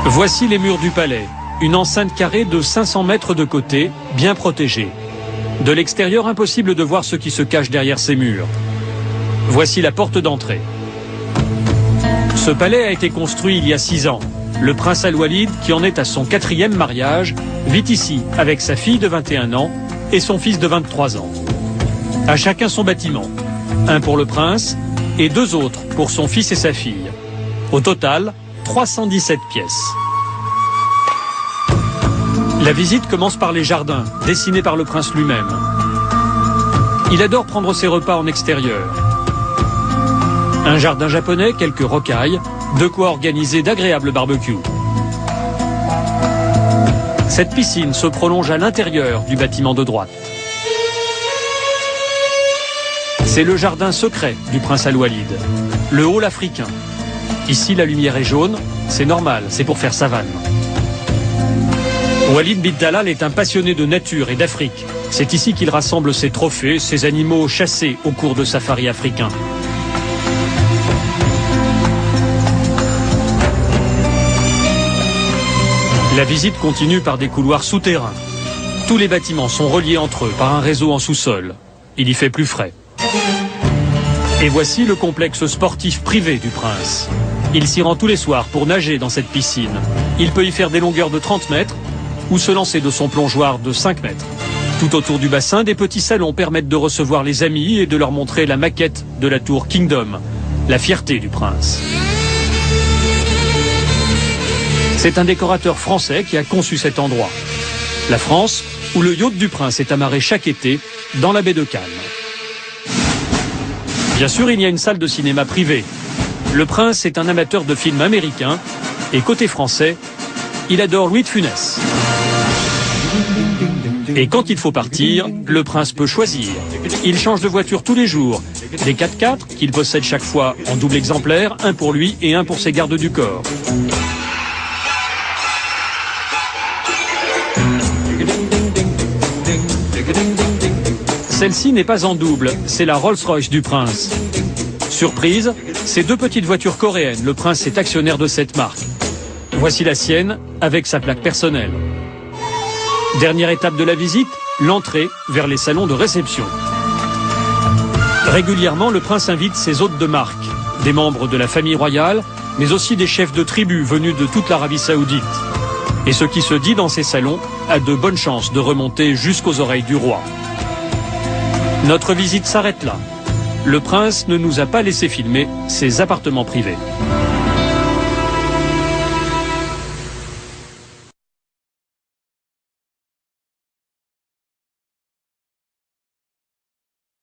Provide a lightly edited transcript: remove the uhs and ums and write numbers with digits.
Voici les murs du palais, une enceinte carrée de 500 mètres de côté, bien protégée. De l'extérieur, impossible de voir ce qui se cache derrière ces murs. Voici la porte d'entrée. Ce palais a été construit il y a 6 ans. Le prince Al-Walid, qui en est à son 4e mariage, vit ici avec sa fille de 21 ans et son fils de 23 ans. À chacun son bâtiment. Un pour le prince et 2 autres pour son fils et sa fille. Au total, 317 pièces. La visite commence par les jardins, dessinés par le prince lui-même. Il adore prendre ses repas en extérieur. Un jardin japonais, quelques rocailles, de quoi organiser d'agréables barbecues. Cette piscine se prolonge à l'intérieur du bâtiment de droite. C'est le jardin secret du prince Al-Walid, le hall africain. Ici, la lumière est jaune, c'est normal, c'est pour faire savane. Walid bin Talal est un passionné de nature et d'Afrique. C'est ici qu'il rassemble ses trophées, ses animaux chassés au cours de safaris africains. La visite continue par des couloirs souterrains. Tous les bâtiments sont reliés entre eux par un réseau en sous-sol. Il y fait plus frais. Et voici le complexe sportif privé du prince. Il s'y rend tous les soirs pour nager dans cette piscine. Il peut y faire des longueurs de 30 mètres ou se lancer de son plongeoir de 5 mètres. Tout autour du bassin, des petits salons permettent de recevoir les amis et de leur montrer la maquette de la tour Kingdom, la fierté du prince. C'est un décorateur français qui a conçu cet endroit. La France, où le yacht du prince est amarré chaque été dans la baie de Cannes. Bien sûr, il y a une salle de cinéma privée. Le prince est un amateur de films américains et côté français, il adore Louis de Funès. Et quand il faut partir, le prince peut choisir. Il change de voiture tous les jours. Des 4x4 qu'il possède chaque fois en double exemplaire, un pour lui et un pour ses gardes du corps. Celle-ci n'est pas en double, c'est la Rolls-Royce du prince. Surprise, ces 2 petites voitures coréennes, le prince est actionnaire de cette marque. Voici la sienne, avec sa plaque personnelle. Dernière étape de la visite, l'entrée vers les salons de réception. Régulièrement, le prince invite ses hôtes de marque, des membres de la famille royale, mais aussi des chefs de tribus venus de toute l'Arabie Saoudite. Et ce qui se dit dans ces salons a de bonnes chances de remonter jusqu'aux oreilles du roi. Notre visite s'arrête là. Le prince ne nous a pas laissé filmer ses appartements privés.